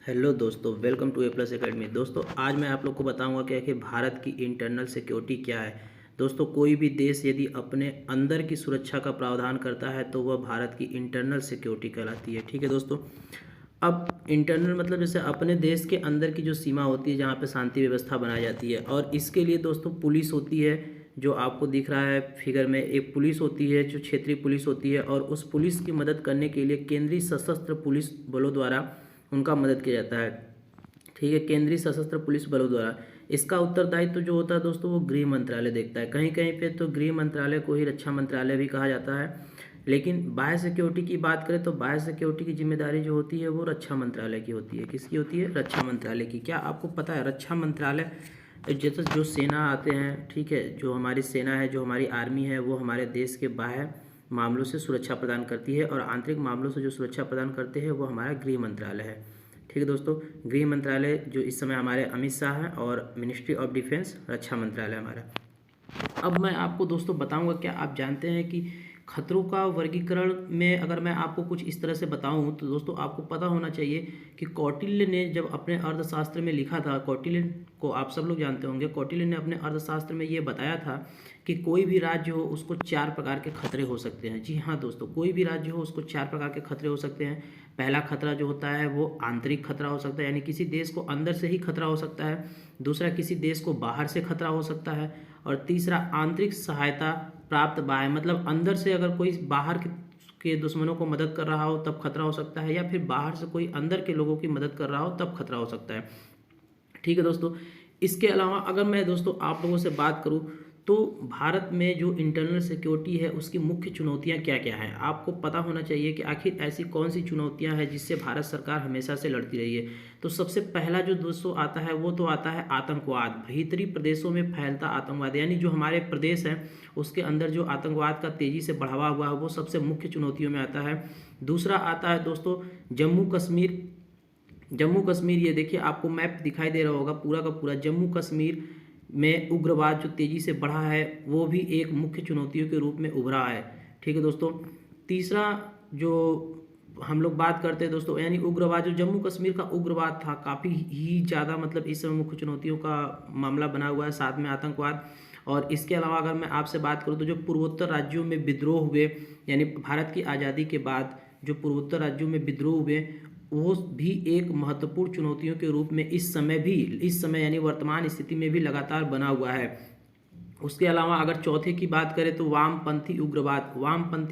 Hello दोस्तों, welcome to A plus academy. दोस्तों, आज मैं आप लोग को बताऊंगा कि आखिर भारत की इंटरनल सिक्योरिटी क्या है। दोस्तों, कोई भी देश यदि अपने अंदर की सुरक्षा का प्रावधान करता है तो वह भारत की इंटरनल सिक्योरिटी कहलाती है। ठीक है दोस्तों। अब इंटरनल मतलब जैसे अपने देश के अंदर की जो सीमा होती है, जहाँ पे शांति व्यवस्था बनाई जाती है, और इसके लिए दोस्तों पुलिस होती है, जो आपको दिख रहा है फिगर में। एक पुलिस होती है जो क्षेत्रीय पुलिस होती है, और उस पुलिस की मदद करने के लिए केंद्रीय सशस्त्र पुलिस बलों द्वारा उनका मदद किया जाता है। ठीक है, केंद्रीय सशस्त्र पुलिस बलों द्वारा। इसका उत्तरदायित्व जो होता है दोस्तों, वो गृह मंत्रालय देखता है। कहीं कहीं पे तो गृह मंत्रालय को ही रक्षा मंत्रालय भी कहा जाता है। लेकिन बाह्य सिक्योरिटी की बात करें तो बाह्य सिक्योरिटी की जिम्मेदारी जो होती है वो रक्षा मंत्रालय की होती है। किसकी होती है? रक्षा मंत्रालय की। क्या आपको पता है रक्षा मंत्रालय जैसे जो सेना आते हैं, ठीक है, जो हमारी सेना है, जो हमारी आर्मी है, वो हमारे देश के बाह्य मामलों से सुरक्षा प्रदान करती है, और आंतरिक मामलों से जो सुरक्षा प्रदान करते हैं वो हमारा गृह मंत्रालय है। ठीक है दोस्तों। गृह मंत्रालय जो इस समय हमारे अमित शाह हैं, और मिनिस्ट्री ऑफ डिफेंस रक्षा मंत्रालय हमारा। अब मैं आपको दोस्तों बताऊंगा, क्या आप जानते हैं कि खतरों का वर्गीकरण में अगर मैं आपको कुछ इस तरह से बताऊं तो दोस्तों आपको पता होना चाहिए कि कौटिल्य ने जब अपने अर्थशास्त्र में लिखा था, कौटिल्य को आप सब लोग जानते होंगे, कौटिल्य ने अपने अर्थशास्त्र में ये बताया था कि कोई भी राज्य हो उसको 4 प्रकार के खतरे हो सकते हैं। जी हाँ दोस्तों, कोई भी राज्य हो उसको 4 प्रकार के खतरे हो सकते हैं। पहला खतरा जो होता है वो आंतरिक खतरा हो सकता है, यानी किसी देश को अंदर से ही खतरा हो सकता है। दूसरा, किसी देश को बाहर से खतरा हो सकता है। और तीसरा, आंतरिक सहायता प्राप्त बाह्य, मतलब अंदर से अगर कोई बाहर के दुश्मनों को मदद कर रहा हो तब खतरा हो सकता है, या फिर बाहर से कोई अंदर के लोगों की मदद कर रहा हो तब खतरा हो सकता है। ठीक है दोस्तों। इसके अलावा अगर मैं दोस्तों आप लोगों से बात करूं तो भारत में जो इंटरनल सिक्योरिटी है उसकी मुख्य चुनौतियां क्या क्या हैं। आपको पता होना चाहिए कि आखिर ऐसी कौन सी चुनौतियां हैं जिससे भारत सरकार हमेशा से लड़ती रही है। तो सबसे पहला जो दोस्तों आता है वो तो आता है आतंकवाद, भीतरी प्रदेशों में फैलता आतंकवाद, यानी जो हमारे प्रदेश हैं उसके अंदर जो आतंकवाद का तेजी से बढ़ावा हुआ है वो सबसे मुख्य चुनौतियों में आता है। दूसरा आता है दोस्तों जम्मू कश्मीर। जम्मू कश्मीर, ये देखिए आपको मैप दिखाई दे रहा होगा, पूरा का पूरा जम्मू कश्मीर में उग्रवाद जो तेजी से बढ़ा है वो भी एक मुख्य चुनौतियों के रूप में उभरा है। ठीक है दोस्तों। तीसरा जो हम लोग बात करते हैं दोस्तों, यानी उग्रवाद, जो जम्मू कश्मीर का उग्रवाद था काफ़ी ही ज़्यादा, मतलब इस समय मुख्य चुनौतियों का मामला बना हुआ है, साथ में आतंकवाद। और इसके अलावा अगर मैं आपसे बात करूं तो जो पूर्वोत्तर राज्यों में विद्रोह हुए, यानी भारत की आज़ादी के बाद जो पूर्वोत्तर राज्यों में विद्रोह हुए, वो भी एक महत्वपूर्ण चुनौतियों के रूप में इस समय यानी वर्तमान स्थिति में भी लगातार बना हुआ है। उसके अलावा अगर चौथे की बात करें तो वामपंथी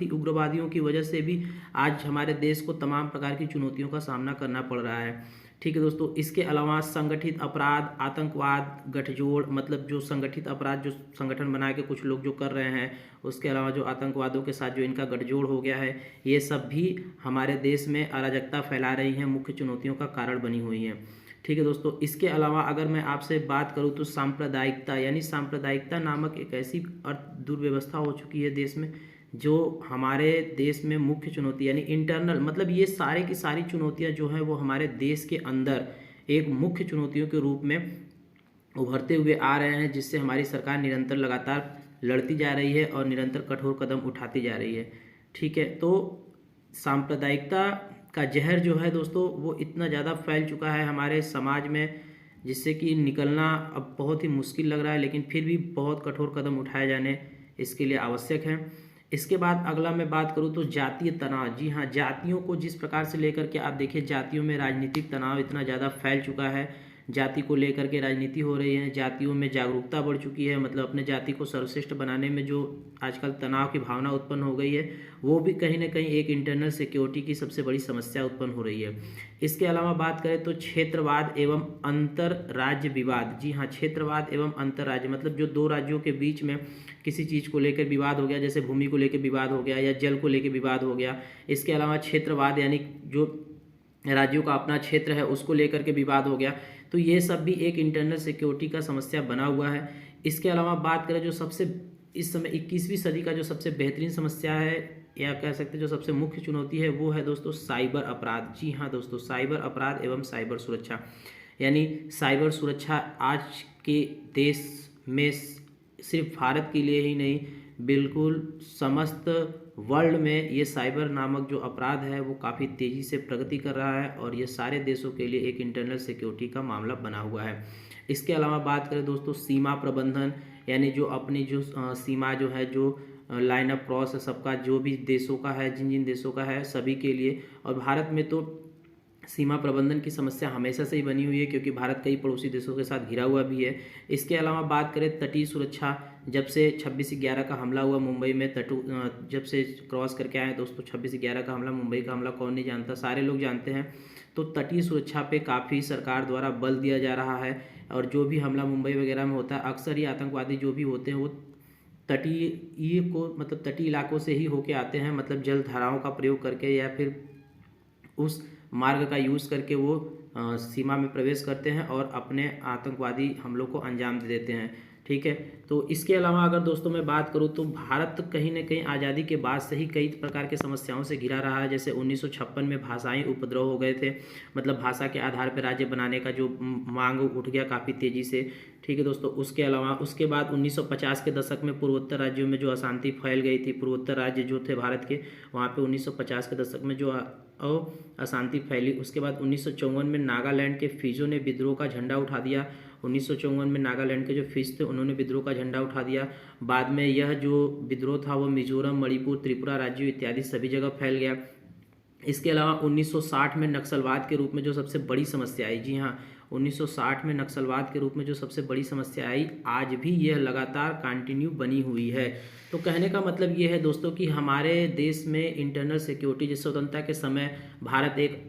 उग्रवादियों की वजह से भी आज हमारे देश को तमाम प्रकार की चुनौतियों का सामना करना पड़ रहा है। ठीक है दोस्तों। इसके अलावा संगठित अपराध, आतंकवाद, गठजोड़, मतलब जो संगठित अपराध, जो संगठन बना के कुछ लोग जो कर रहे हैं, उसके अलावा जो आतंकवादियों के साथ जो इनका गठजोड़ हो गया है, ये सब भी हमारे देश में अराजकता फैला रही हैं, मुख्य चुनौतियों का कारण बनी हुई हैं। ठीक है दोस्तों। इसके अलावा अगर मैं आपसे बात करूं तो सांप्रदायिकता, यानी सांप्रदायिकता नामक एक ऐसी दुर्व्यवस्था हो चुकी है देश में, जो हमारे देश में मुख्य चुनौती, यानी इंटरनल, मतलब ये सारे की सारी चुनौतियां जो हैं वो हमारे देश के अंदर एक मुख्य चुनौतियों के रूप में उभरते हुए आ रहे हैं, जिससे हमारी सरकार निरंतर लगातार लड़ती जा रही है और निरंतर कठोर कदम उठाती जा रही है। ठीक है। तो सांप्रदायिकता का जहर जो है दोस्तों वो इतना ज़्यादा फैल चुका है हमारे समाज में, जिससे कि निकलना अब बहुत ही मुश्किल लग रहा है, लेकिन फिर भी बहुत कठोर कदम उठाए जाने इसके लिए आवश्यक है। इसके बाद अगला मैं बात करूं तो जातीय तनाव। जी हाँ, जातियों को जिस प्रकार से लेकर के आप देखिए, जातियों में राजनीतिक तनाव इतना ज़्यादा फैल चुका है, जाति को लेकर के राजनीति हो रही है, जातियों में जागरूकता बढ़ चुकी है, मतलब अपने जाति को सर्वश्रेष्ठ बनाने में जो आजकल तनाव की भावना उत्पन्न हो गई है, वो भी कहीं ना कहीं एक इंटरनल सिक्योरिटी की सबसे बड़ी समस्या उत्पन्न हो रही है। इसके अलावा बात करें तो क्षेत्रवाद एवं अंतर राज्य विवाद। जी हाँ, क्षेत्रवाद एवं अंतर राज्य, मतलब जो दो राज्यों के बीच में किसी चीज़ को लेकर विवाद हो गया, जैसे भूमि को लेकर विवाद हो गया या जल को लेकर विवाद हो गया। इसके अलावा क्षेत्रवाद, यानी जो राज्यों का अपना क्षेत्र है उसको लेकर के विवाद हो गया। तो ये सब भी एक इंटरनल सिक्योरिटी का समस्या बना हुआ है। इसके अलावा बात करें जो सबसे इस समय 21वीं सदी का जो सबसे बेहतरीन समस्या है, या कह सकते हैं जो सबसे मुख्य चुनौती है, वो है दोस्तों साइबर अपराध। जी हाँ दोस्तों, साइबर अपराध एवं साइबर सुरक्षा, यानी साइबर सुरक्षा आज के देश में सिर्फ भारत के लिए ही नहीं, बिल्कुल समस्त वर्ल्ड में ये साइबर नामक जो अपराध है वो काफ़ी तेज़ी से प्रगति कर रहा है और ये सारे देशों के लिए एक इंटरनल सिक्योरिटी का मामला बना हुआ है। इसके अलावा बात करें दोस्तों सीमा प्रबंधन, यानी जो अपनी जो सीमा जो है, जो लाइन ऑफ क्रॉस है सबका, जो भी देशों का है, जिन जिन देशों का है सभी के लिए। और भारत में तो सीमा प्रबंधन की समस्या हमेशा से ही बनी हुई है, क्योंकि भारत कई पड़ोसी देशों के साथ घिरा हुआ भी है। इसके अलावा बात करें तटीय सुरक्षा, जब से 26/11 का हमला हुआ मुंबई में, जब से क्रॉस करके आए दोस्तों 26/11 का हमला, मुंबई का हमला कौन नहीं जानता, सारे लोग जानते हैं। तो तटीय सुरक्षा पे काफ़ी सरकार द्वारा बल दिया जा रहा है और जो भी हमला मुंबई वगैरह में होता है, अक्सर ही आतंकवादी जो भी होते हैं वो तटीय इलाकों से ही होके आते हैं, मतलब जल धाराओं का प्रयोग करके या फिर उस मार्ग का यूज़ करके वो सीमा में प्रवेश करते हैं और अपने आतंकवादी हमलों को अंजाम दे देते हैं। ठीक है, तो इसके अलावा अगर दोस्तों मैं बात करूं तो भारत कहीं न कहीं आज़ादी के बाद से ही कई प्रकार के समस्याओं से घिरा रहा है। जैसे 1956 में भाषाई उपद्रव हो गए थे, मतलब भाषा के आधार पर राज्य बनाने का जो मांग उठ गया काफ़ी तेज़ी से। ठीक है दोस्तों, उसके अलावा उसके बाद 1950 के दशक में पूर्वोत्तर राज्यों में जो अशांति फैल गई थी, पूर्वोत्तर राज्य जो थे भारत के, वहाँ पे 1950 के दशक में जो अशांति फैली। उसके बाद 1954 में नागालैंड के फिजो ने विद्रोह का झंडा उठा दिया। 1954 में नागालैंड के जो फिज थे उन्होंने विद्रोह का झंडा उठा दिया। बाद में यह जो विद्रोह था वो मिजोरम, मणिपुर, त्रिपुरा राज्यों इत्यादि सभी जगह फैल गया। इसके अलावा 1960 में नक्सलवाद के रूप में जो सबसे बड़ी समस्या आई, जी हाँ 1960 में नक्सलवाद के रूप में जो सबसे बड़ी समस्या आई, आज भी यह लगातार कंटिन्यू बनी हुई है। तो कहने का मतलब ये है दोस्तों कि हमारे देश में इंटरनल सिक्योरिटी, जिस स्वतंत्रता के समय भारत एक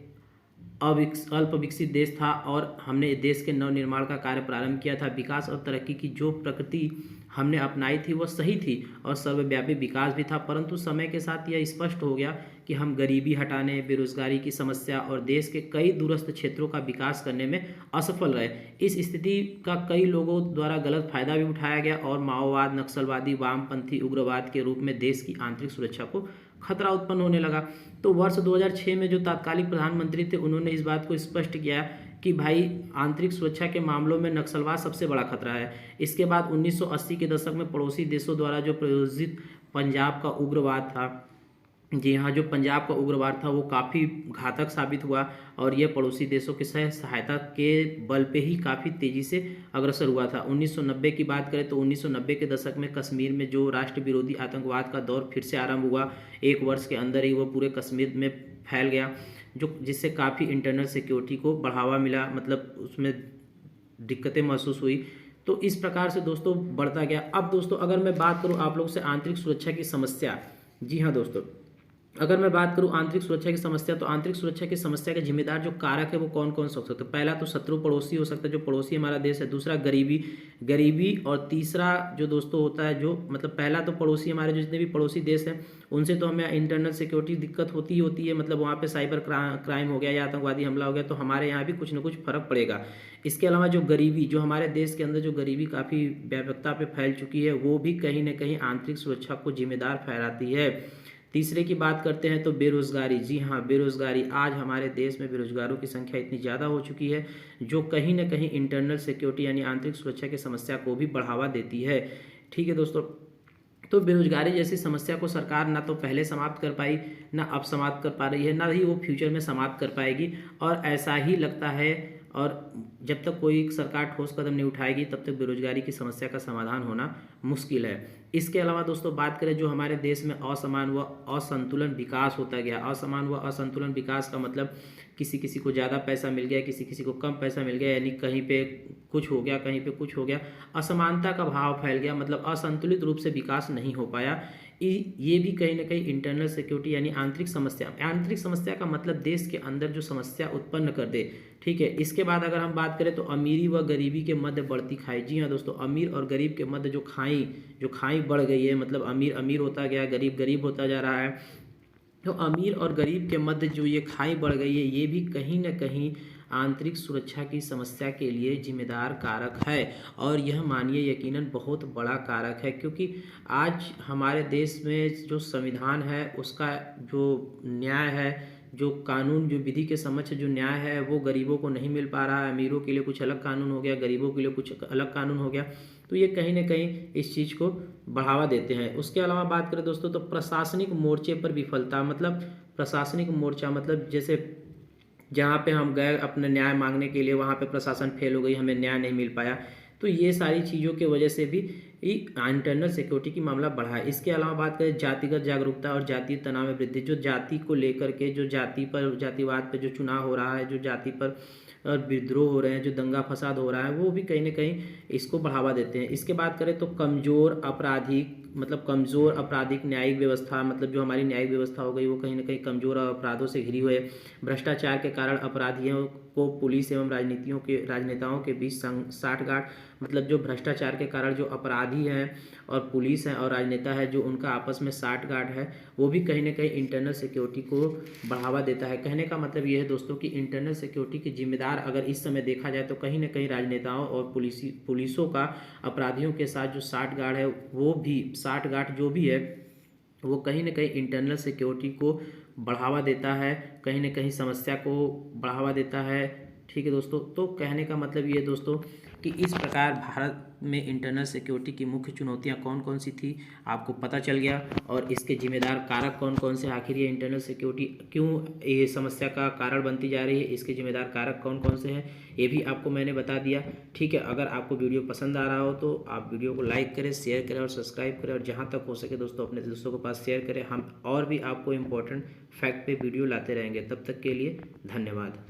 अल्प विकसित देश था और हमने देश के नवनिर्माण का कार्य प्रारंभ किया था। विकास और तरक्की की जो प्रकृति हमने अपनाई थी वह सही थी और सर्वव्यापी विकास भी था, परंतु समय के साथ यह स्पष्ट हो गया कि हम गरीबी हटाने, बेरोजगारी की समस्या और देश के कई दूरस्थ क्षेत्रों का विकास करने में असफल रहे। इस स्थिति का कई लोगों द्वारा गलत फायदा भी उठाया गया और माओवाद, नक्सलवादी, वामपंथी उग्रवाद के रूप में देश की आंतरिक सुरक्षा को खतरा उत्पन्न होने लगा। तो वर्ष 2006 में जो तत्कालीन प्रधानमंत्री थे उन्होंने इस बात को स्पष्ट किया कि भाई आंतरिक सुरक्षा के मामलों में नक्सलवाद सबसे बड़ा खतरा है। इसके बाद 1980 के दशक में पड़ोसी देशों द्वारा जो प्रायोजित पंजाब का उग्रवाद था, जी हाँ, जो पंजाब का उग्रवाद था वो काफ़ी घातक साबित हुआ और यह पड़ोसी देशों की सहायता के बल पे ही काफ़ी तेज़ी से अग्रसर हुआ था। 1990 की बात करें तो 1990 के दशक में कश्मीर में जो राष्ट्र विरोधी आतंकवाद का दौर फिर से आरंभ हुआ, एक वर्ष के अंदर ही वो पूरे कश्मीर में फैल गया, जिससे काफ़ी इंटरनल सिक्योरिटी को बढ़ावा मिला, मतलब उसमें दिक्कतें महसूस हुई। तो इस प्रकार से दोस्तों बढ़ता गया। अब दोस्तों अगर मैं बात करूँ आप लोग से आंतरिक सुरक्षा की समस्या, जी हाँ दोस्तों, अगर मैं बात करूं आंतरिक सुरक्षा की समस्या, तो आंतरिक सुरक्षा की समस्या के जिम्मेदार जो कारक है वो कौन कौन से हो सकते हैं। पहला तो शत्रु पड़ोसी हो सकता है, जो पड़ोसी हमारा देश है। दूसरा गरीबी और तीसरा जो दोस्तों होता है, जो मतलब पहला तो पड़ोसी, हमारे जो जितने भी पड़ोसी देश हैं उनसे तो हमें इंटरनल सिक्योरिटी दिक्कत होती ही होती है, मतलब वहाँ पे साइबर क्राइम हो गया या आतंकवादी हमला हो गया तो हमारे यहाँ भी कुछ ना कुछ फर्क पड़ेगा। इसके अलावा जो गरीबी, जो हमारे देश के अंदर जो गरीबी काफ़ी व्यापकता पे फैल चुकी है, वो भी कहीं ना कहीं आंतरिक सुरक्षा को जिम्मेदार ठहराती है। तीसरे की बात करते हैं तो बेरोजगारी, जी हाँ बेरोजगारी, आज हमारे देश में बेरोजगारों की संख्या इतनी ज़्यादा हो चुकी है जो कहीं ना कहीं इंटरनल सिक्योरिटी यानी आंतरिक सुरक्षा की समस्या को भी बढ़ावा देती है। ठीक है दोस्तों, तो बेरोजगारी जैसी समस्या को सरकार ना तो पहले समाप्त कर पाई, ना अब समाप्त कर पा रही है, ना ही वो फ्यूचर में समाप्त कर पाएगी और ऐसा ही लगता है। और जब तक कोई सरकार ठोस कदम नहीं उठाएगी तब तक बेरोजगारी की समस्या का समाधान होना मुश्किल है। इसके अलावा दोस्तों बात करें जो हमारे देश में असमान व असंतुलन विकास होता गया। असमान व असंतुलन विकास का मतलब किसी किसी को ज़्यादा पैसा मिल गया, किसी किसी को कम पैसा मिल गया, यानी कहीं पे कुछ हो गया, कहीं पे कुछ हो गया, असमानता का भाव फैल गया, मतलब असंतुलित रूप से विकास नहीं हो पाया। ये भी कहीं ना कहीं इंटरनल सिक्योरिटी यानी आंतरिक समस्या का मतलब देश के अंदर जो समस्या उत्पन्न कर दे। ठीक है, इसके बाद अगर हम बात करें तो अमीरी व गरीबी के मध्य बढ़ती खाई। जी हाँ दोस्तों, अमीर और गरीब के मध्य जो खाई बढ़ गई है, मतलब अमीर अमीर होता गया, गरीब गरीब होता जा रहा है। तो अमीर और गरीब के मध्य जो ये खाई बढ़ गई है, ये भी कहीं ना कहीं आंतरिक सुरक्षा की समस्या के लिए जिम्मेदार कारक है और यह मानिए यकीनन बहुत बड़ा कारक है, क्योंकि आज हमारे देश में जो संविधान है उसका जो न्याय है, जो कानून, जो विधि के समक्ष जो न्याय है वो गरीबों को नहीं मिल पा रहा है। अमीरों के लिए कुछ अलग कानून हो गया, गरीबों के लिए कुछ अलग कानून हो गया। तो ये कहीं ना कहीं इस चीज़ को बढ़ावा देते हैं। उसके अलावा बात करें दोस्तों तो प्रशासनिक मोर्चे पर विफलता, मतलब प्रशासनिक मोर्चा मतलब जैसे जहाँ पे हम गए अपने न्याय मांगने के लिए, वहाँ पे प्रशासन फेल हो गई, हमें न्याय नहीं मिल पाया। तो ये सारी चीज़ों की वजह से भी इंटरनल सिक्योरिटी की मामला बढ़ा है। इसके अलावा बात करें जातिगत जागरूकता और जातीय तनाव में वृद्धि, जो जाति को लेकर के, जो जाति पर, जातिवाद पर जो चुनाव हो रहा है, जो जाति पर विद्रोह हो रहे हैं, जो दंगा फसाद हो रहा है, वो भी कहीं ना कहीं इसको बढ़ावा देते हैं। इसके बात करें तो कमज़ोर आपराधिक, मतलब कमज़ोर आपराधिक न्यायिक व्यवस्था, मतलब जो हमारी न्यायिक व्यवस्था हो गई वो कहीं ना कहीं कमज़ोर अपराधों से घिरी हुई है। भ्रष्टाचार के कारण अपराधियों को पुलिस एवं राजनेताओं के बीच साठगांठ, मतलब जो भ्रष्टाचार के कारण जो अपराधी हैं और पुलिस हैं और राजनेता है, जो उनका आपस में साठगांठ है, वो भी कहीं ना कहीं इंटरनल सिक्योरिटी को बढ़ावा देता है। कहने का मतलब ये है दोस्तों कि इंटरनल सिक्योरिटी के जिम्मेदार अगर इस समय देखा जाए तो कहीं ना कहीं राजनेताओं और पुलिसों का अपराधियों के साथ जो साठगांठ है, वो भी साठगांठ जो भी है वो कहीं ना कहीं इंटरनल सिक्योरिटी को बढ़ावा देता है, कहीं ना कहीं समस्या को बढ़ावा देता है। ठीक है दोस्तों, तो कहने का मतलब ये दोस्तों कि इस प्रकार भारत में इंटरनल सिक्योरिटी की मुख्य चुनौतियां कौन कौन सी थी आपको पता चल गया, और इसके जिम्मेदार कारक कौन कौन से, आखिर ये इंटरनल सिक्योरिटी क्यों ये समस्या का कारण बनती जा रही है, इसके जिम्मेदार कारक कौन कौन से हैं, ये भी आपको मैंने बता दिया। ठीक है, अगर आपको वीडियो पसंद आ रहा हो तो आप वीडियो को लाइक करें, शेयर करें और सब्सक्राइब करें, और जहाँ तक हो सके दोस्तों अपने दोस्तों के पास शेयर करें। हम और भी आपको इम्पोर्टेंट फैक्ट पे वीडियो लाते रहेंगे। तब तक के लिए धन्यवाद।